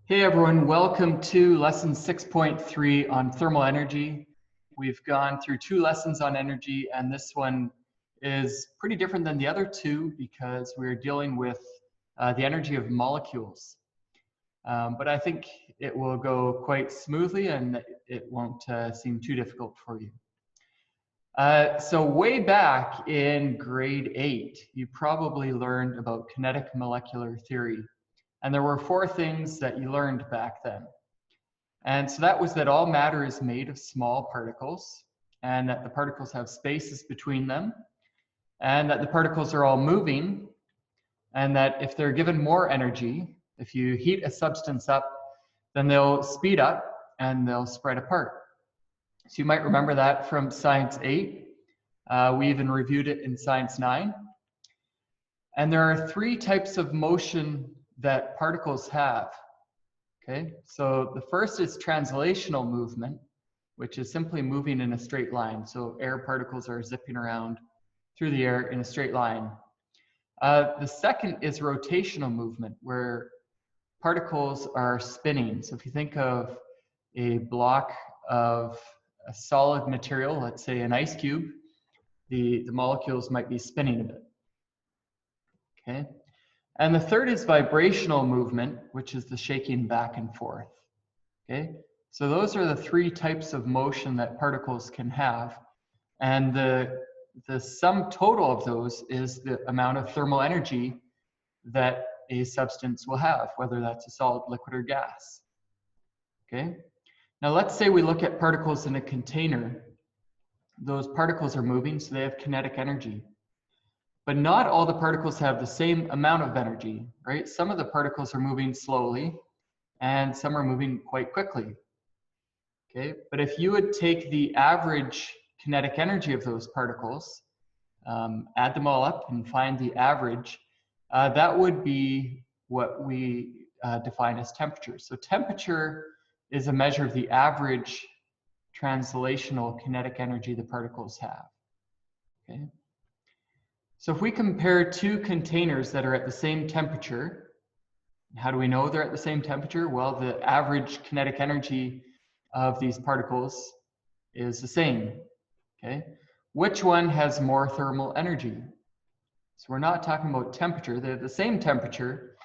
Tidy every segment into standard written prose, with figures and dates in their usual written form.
Hey everyone, welcome to lesson 6.3 on thermal energy. We've gone through 2 lessons on energy, and this one is pretty different than the other 2 because we're dealing with the energy of molecules. But I think it will go quite smoothly and it won't seem too difficult for you. So way back in grade 8, you probably learned about kinetic molecular theory. And there were 4 things that you learned back then. And so that was that all matter is made of small particles, and that the particles have spaces between them, and that the particles are all moving, and that if they're given more energy, if you heat a substance up, then they'll speed up and they'll spread apart. So you might remember that from Science 8. We even reviewed it in Science 9. And there are 3 types of motion that particles have. Okay, so the first is translational movement, which is simply moving in a straight line. So air particles are zipping around through the air in a straight line. The second is rotational movement, where particles are spinning. So if you think of a block of a solid material, let's say an ice cube, the molecules might be spinning a bit. Okay. And the third is vibrational movement, which is the shaking back and forth. Okay, so those are the 3 types of motion that particles can have. And the sum total of those is the amount of thermal energy that a substance will have, whether that's a solid, liquid, or gas. Okay, now let's say we look at particles in a container. Those particles are moving, so they have kinetic energy. But not all the particles have the same amount of energy, right? Some of the particles are moving slowly and some are moving quite quickly. Okay, but if you would take the average kinetic energy of those particles, add them all up and find the average, that would be what we define as temperature. So temperature is a measure of the average translational kinetic energy the particles have. Okay. So if we compare 2 containers that are at the same temperature, how do we know they're at the same temperature? Well, the average kinetic energy of these particles is the same. Okay, which one has more thermal energy? So we're not talking about temperature, they're the same temperature,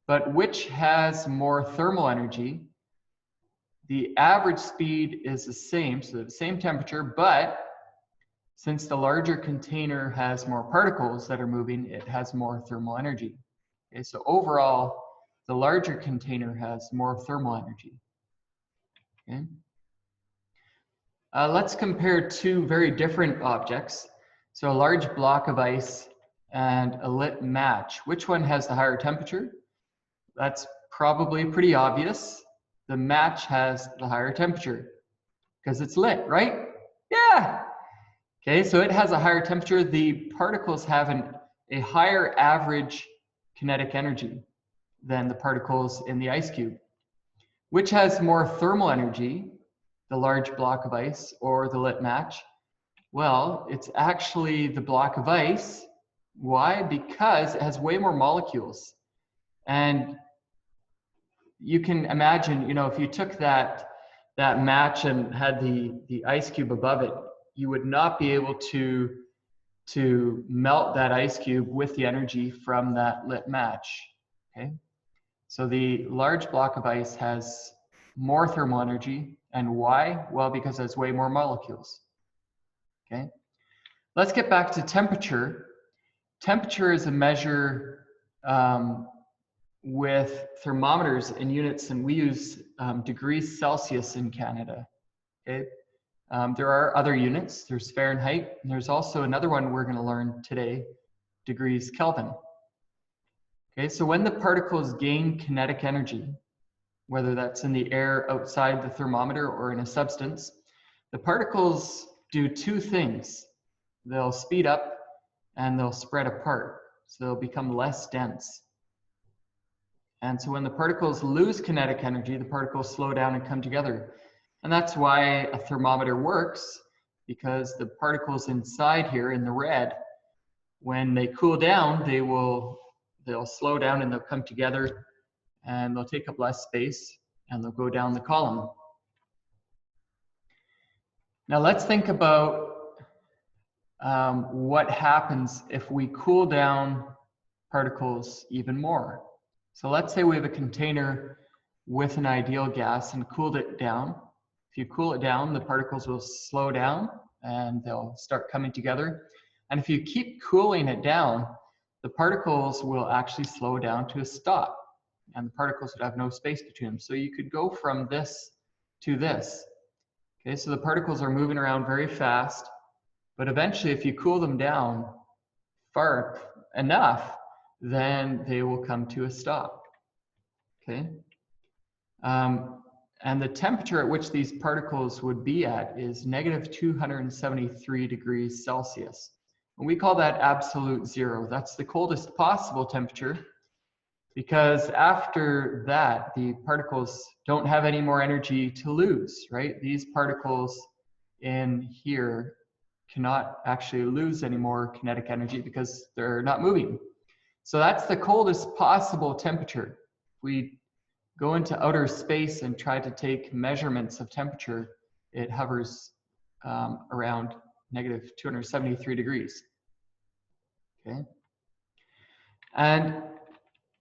but which has more thermal energy? The average speed is the same, so the same temperature, but since the larger container has more particles that are moving, it has more thermal energy. Okay, so overall, the larger container has more thermal energy. Okay. Let's compare 2 very different objects. So a large block of ice and a lit match. Which one has the higher temperature? That's probably pretty obvious. The match has the higher temperature because it's lit, right? Yeah. Okay, so it has a higher temperature. The particles have a higher average kinetic energy than the particles in the ice cube. Which has more thermal energy, the large block of ice or the lit match? Well, it's actually the block of ice. Why? Because it has way more molecules. And you can imagine, you know, if you took that match and had the ice cube above it, you would not be able to melt that ice cube with the energy from that lit match. Okay, so the large block of ice has more thermal energy. And why? Well, because it has way more molecules. Okay, let's get back to temperature. Temperature is a measure with thermometers in units, and we use degrees Celsius in Canada. Okay. There are other units. There's Fahrenheit, and there's also another one we're going to learn today, degrees Kelvin. Okay, so when the particles gain kinetic energy, whether that's in the air outside the thermometer or in a substance, the particles do 2 things. They'll speed up and they'll spread apart, so they'll become less dense. And so when the particles lose kinetic energy, the particles slow down and come together. And that's why a thermometer works, because the particles inside here in the red, when they cool down, they'll slow down and they'll come together and they'll take up less space. and they'll go down the column. Now let's think about what happens if we cool down particles even more. So let's say we have a container with an ideal gas and cooled it down. If you cool it down, the particles will slow down and they'll start coming together. And if you keep cooling it down, the particles will actually slow down to a stop, and the particles would have no space between them. So you could go from this to this. Okay, so the particles are moving around very fast, but eventually if you cool them down far enough, then they will come to a stop. Okay, and the temperature at which these particles would be at is negative 273 degrees Celsius. And we call that absolute zero. That's the coldest possible temperature, because after that, the particles don't have any more energy to lose, right? These particles in here cannot actually lose any more kinetic energy because they're not moving. So that's the coldest possible temperature. If we go into outer space and try to take measurements of temperature, it hovers around negative 273 degrees. Okay. And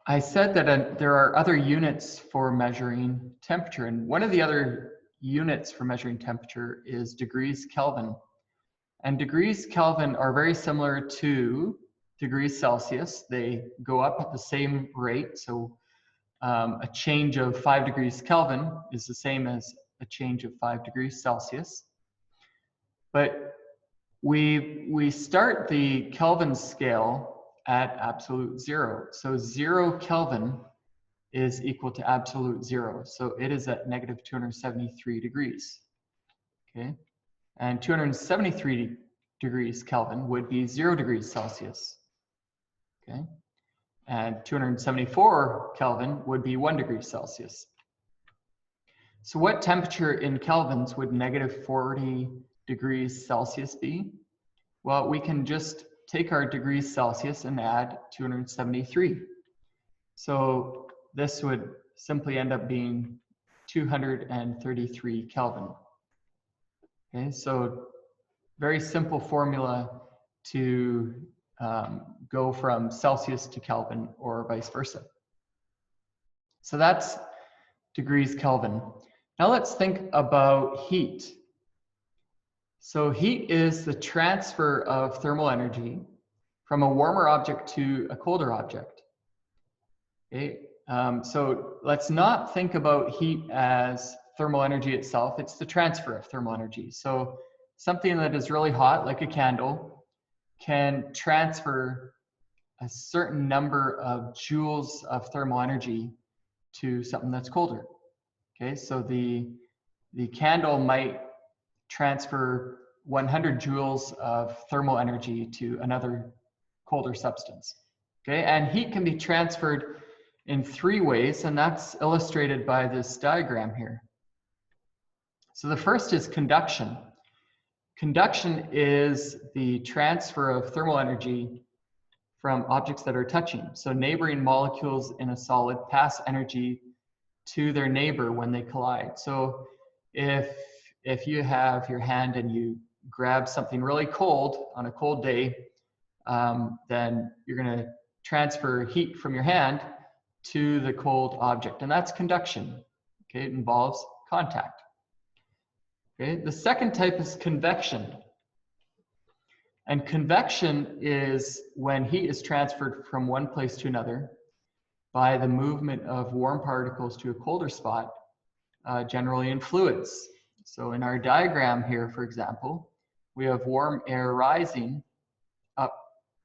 I said that there are other units for measuring temperature, and one of the other units for measuring temperature is degrees Kelvin. And degrees Kelvin are very similar to degrees Celsius. They go up at the same rate, so a change of 5 degrees Kelvin is the same as a change of 5 degrees Celsius. But we start the Kelvin scale at absolute zero. So 0 Kelvin is equal to absolute zero. So it is at negative 273 degrees. Okay, and 273 degrees Kelvin would be 0 degrees Celsius. Okay, and 274 Kelvin would be 1 degree Celsius. So what temperature in kelvins would negative 40 degrees Celsius be? Well, we can just take our degrees Celsius and add 273. So this would simply end up being 233 Kelvin. Okay, so very simple formula to go from Celsius to Kelvin or vice versa. So that's degrees Kelvin. Now let's think about heat. So heat is the transfer of thermal energy from a warmer object to a colder object. Okay, so let's not think about heat as thermal energy itself. It's the transfer of thermal energy. So something that is really hot, like a candle, can transfer a certain number of joules of thermal energy to something that's colder. Okay, so the candle might transfer 100 joules of thermal energy to another colder substance. Okay, and heat can be transferred in 3 ways, and that's illustrated by this diagram here. So the first is conduction. Conduction is the transfer of thermal energy from objects that are touching. So neighboring molecules in a solid pass energy to their neighbor when they collide. So if you have your hand and you grab something really cold on a cold day, then you're going to transfer heat from your hand to the cold object, and that's conduction. Okay, it involves contact. Okay, the second type is convection. And convection is when heat is transferred from one place to another by the movement of warm particles to a colder spot, generally in fluids. So in our diagram here, for example, we have warm air rising up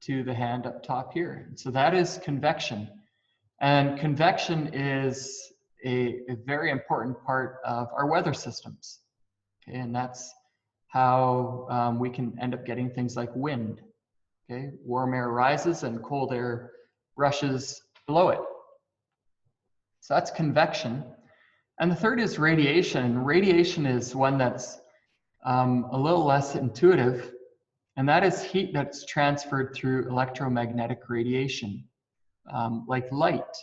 to the hand up top here. So that is convection. And convection is a very important part of our weather systems. Okay, and that's how we can end up getting things like wind. Okay, warm air rises and cold air rushes below it. So that's convection. And the third is radiation. Radiation is one that's a little less intuitive, and that is heat that's transferred through electromagnetic radiation, like light.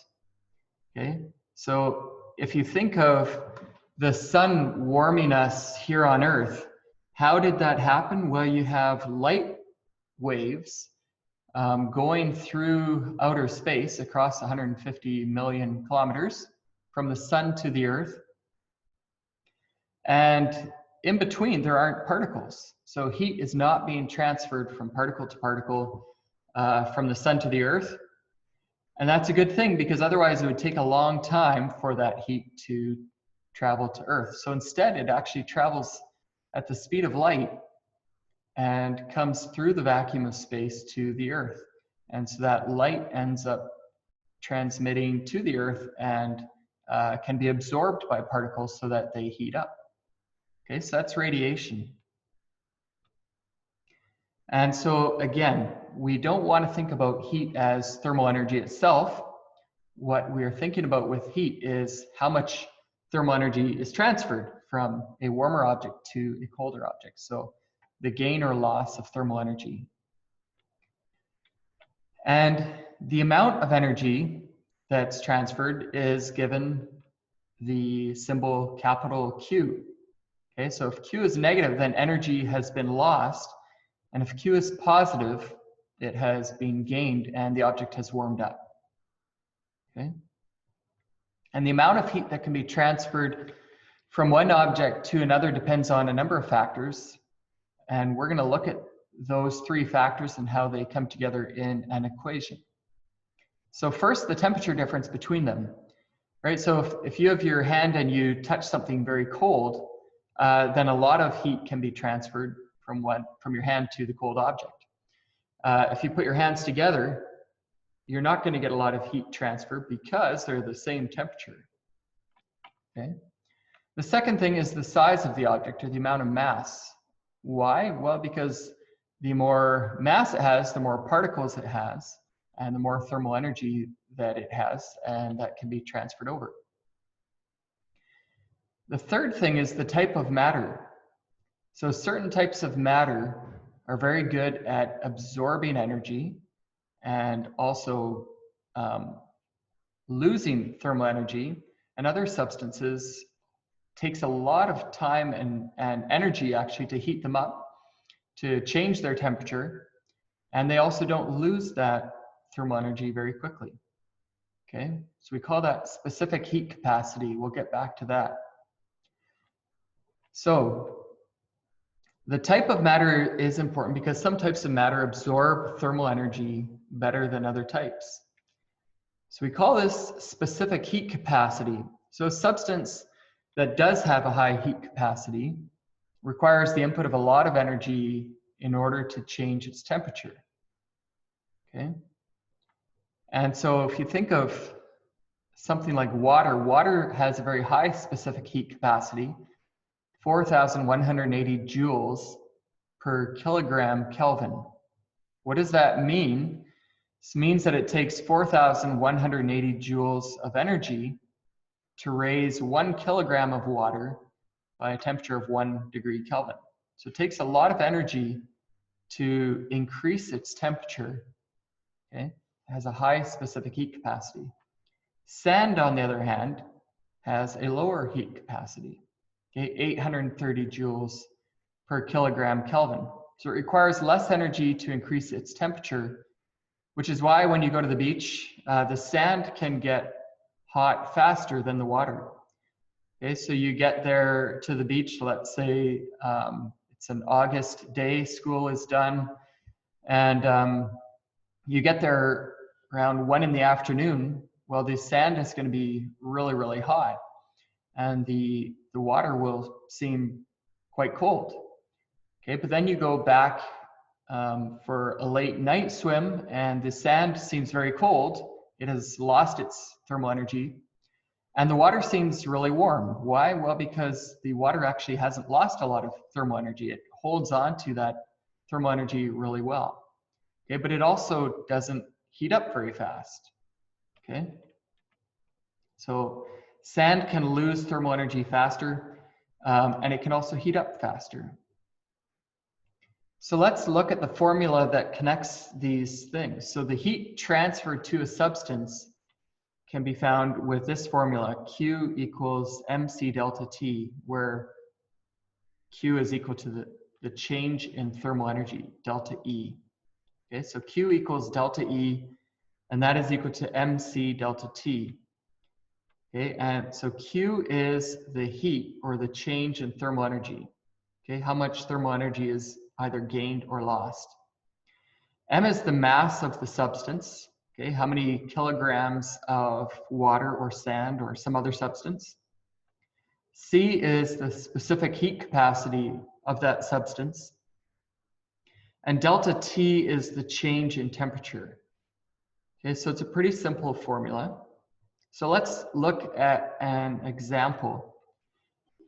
Okay, so if you think of the sun warming us here on Earth, how did that happen? Well, you have light waves going through outer space across 150 million kilometers from the sun to the Earth. And in between, there aren't particles. So heat is not being transferred from particle to particle from the sun to the Earth. And that's a good thing, because otherwise it would take a long time for that heat to travel to Earth. So instead, it actually travels at the speed of light and comes through the vacuum of space to the Earth. And so that light ends up transmitting to the Earth and can be absorbed by particles so that they heat up. Okay, so that's radiation. And so again, we don't want to think about heat as thermal energy itself. What we're thinking about with heat is how much thermal energy is transferred from a warmer object to a colder object. So the gain or loss of thermal energy. And the amount of energy that's transferred is given the symbol capital Q. Okay, so if Q is negative, then energy has been lost. And if Q is positive, it has been gained and the object has warmed up. Okay? And the amount of heat that can be transferred from one object to another depends on a number of factors. And we're going to look at those three factors and how they come together in an equation. So first, the temperature difference between them. Right? So if you have your hand and you touch something very cold, then a lot of heat can be transferred from your hand to the cold object. If you put your hands together, you're not going to get a lot of heat transfer because they're the same temperature. Okay? The second thing is the size of the object, or the amount of mass. Why? Well, because the more mass it has, the more particles it has, and the more thermal energy that it has, and that can be transferred over. The third thing is the type of matter. So certain types of matter are very good at absorbing energy and also losing thermal energy, and other substances takes a lot of time and energy actually to heat them up, to change their temperature, and they also don't lose that thermal energy very quickly. Okay, so we call that specific heat capacity. We'll get back to that. So the type of matter is important because some types of matter absorb thermal energy better than other types. So we call this specific heat capacity. So a substance that does have a high heat capacity requires the input of a lot of energy in order to change its temperature. Okay? And so if you think of something like water, water has a very high specific heat capacity, 4,180 joules per kilogram Kelvin. What does that mean? This means that it takes 4,180 joules of energy to raise 1 kilogram of water by a temperature of 1 degree Kelvin. So it takes a lot of energy to increase its temperature. Okay? It has a high specific heat capacity. Sand, on the other hand, has a lower heat capacity. Okay, 830 joules per kilogram Kelvin. So it requires less energy to increase its temperature, which is why when you go to the beach, the sand can get hot faster than the water. Okay, so you get there to the beach, let's say it's an August day, school is done, and you get there around 1 in the afternoon. Well, the sand is going to be really, really hot, and the water will seem quite cold. Okay, but then you go back for a late night swim and the sand seems very cold. It has lost its thermal energy and the water seems really warm. Why? Well, because the water actually hasn't lost a lot of thermal energy. It holds on to that thermal energy really well. Okay, but it also doesn't heat up very fast. Okay, so sand can lose thermal energy faster, and it can also heat up faster. So let's look at the formula that connects these things. So the heat transferred to a substance can be found with this formula, Q equals mc delta T, where Q is equal to the change in thermal energy, delta E. Okay, so Q equals delta E, and that is equal to mc delta T. Okay, and so Q is the heat or the change in thermal energy. Okay, how much thermal energy is either gained or lost. M is the mass of the substance. Okay, how many kilograms of water or sand or some other substance. C is the specific heat capacity of that substance. And delta T is the change in temperature. Okay, so it's a pretty simple formula. So let's look at an example.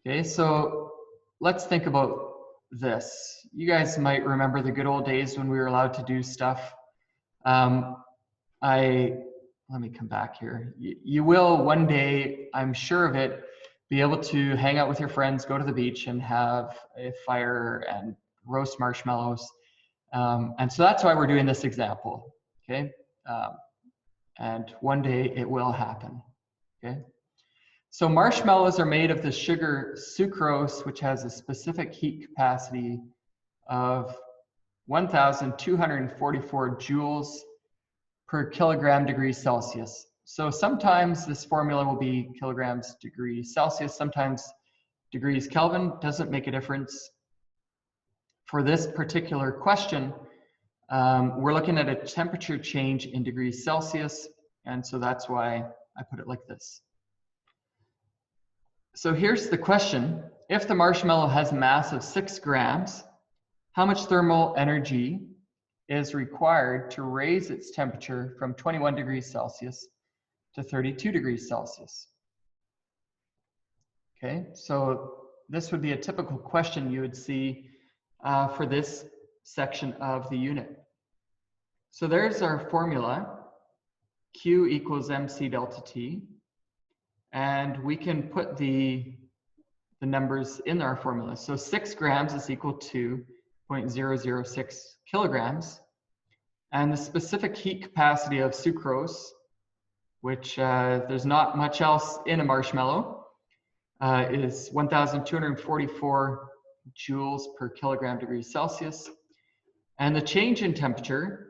Okay, so let's think about this. You guys might remember the good old days when we were allowed to do stuff. Let me come back here. You will one day, I'm sure of it, be able to hang out with your friends, go to the beach and have a fire and roast marshmallows. And so that's why we're doing this example, okay? And one day it will happen, okay? So marshmallows are made of the sugar sucrose, which has a specific heat capacity of 1,244 joules per kilogram degrees Celsius. So sometimes this formula will be kilograms degrees Celsius, sometimes degrees Kelvin, doesn't make a difference. For this particular question, we're looking at a temperature change in degrees Celsius, and so that's why I put it like this. So here's the question. If the marshmallow has a mass of 6 grams, how much thermal energy is required to raise its temperature from 21 degrees Celsius to 32 degrees Celsius? Okay, so this would be a typical question you would see for this section of the unit. So there's our formula, Q equals mc delta T, and we can put the numbers in our formula. So 6 grams is equal to 0.006 kilograms, and the specific heat capacity of sucrose, which there's not much else in a marshmallow, is 1,244 joules per kilogram degrees Celsius. And the change in temperature,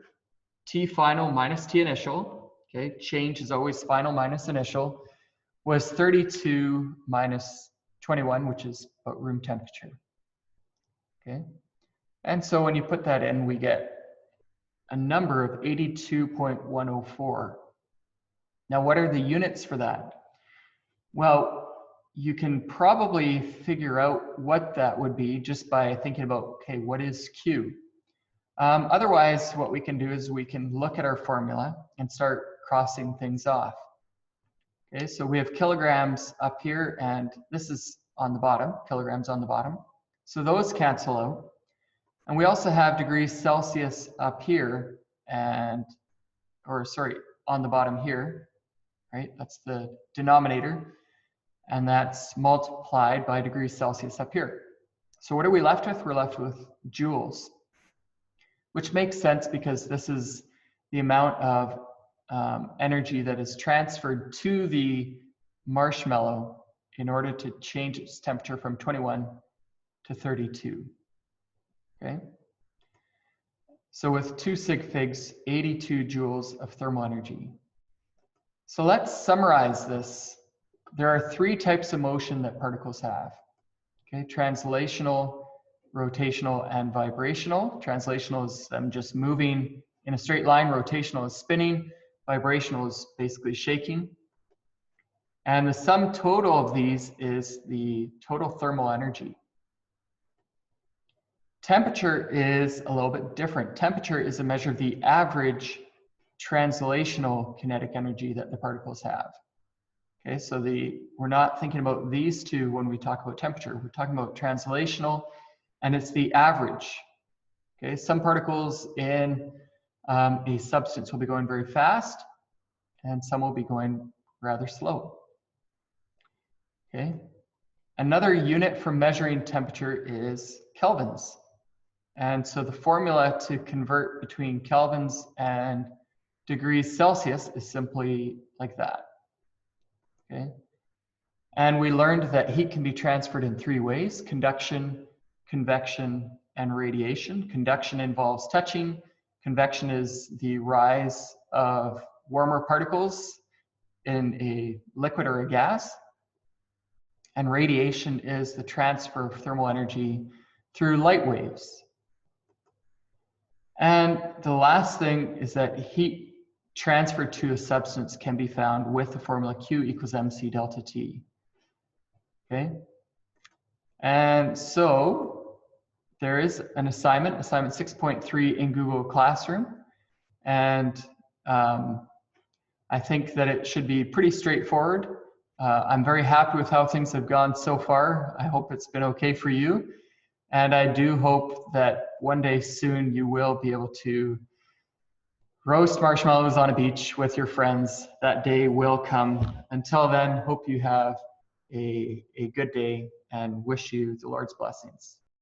T final minus T initial, okay, change is always final minus initial, was 32 minus 21, which is about room temperature, okay? And so when you put that in, we get a number of 82.104. Now, what are the units for that? Well, you can probably figure out what that would be just by thinking about, okay, what is Q? Otherwise, what we can do is we can look at our formula and start crossing things off. Okay, so we have kilograms up here, and this is on the bottom, kilograms on the bottom. So those cancel out. And we also have degrees Celsius up here, and, or sorry, on the bottom here, right? That's the denominator, and that's multiplied by degrees Celsius up here. So what are we left with? We're left with joules, which makes sense because this is the amount of energy that is transferred to the marshmallow in order to change its temperature from 21 to 32. Okay, so with 2 sig figs, 82 joules of thermal energy. So let's summarize this. There are 3 types of motion that particles have. Okay, translational, rotational, and vibrational. Translational is them just moving in a straight line. Rotational is spinning. Vibrational is basically shaking. And the sum total of these is the total thermal energy. Temperature is a little bit different. Temperature is a measure of the average translational kinetic energy that the particles have. Okay, so we're not thinking about these two when we talk about temperature. We're talking about translational, and it's the average. Okay, some particles in a substance will be going very fast, and some will be going rather slow. Okay, another unit for measuring temperature is kelvins. And so the formula to convert between kelvins and degrees Celsius is simply like that. okay? And we learned that heat can be transferred in three ways: conduction, convection, and radiation. Conduction involves touching. Convection is the rise of warmer particles in a liquid or a gas. And radiation is the transfer of thermal energy through light waves. And the last thing is that heat transferred to a substance can be found with the formula Q equals mc delta T. Okay? And so there is an assignment 6.3 in Google Classroom. And I think that it should be pretty straightforward. I'm very happy with how things have gone so far. I hope it's been okay for you. And I do hope that one day soon you will be able to roast marshmallows on a beach with your friends. That day will come. Until then, hope you have a good day and wish you the Lord's blessings.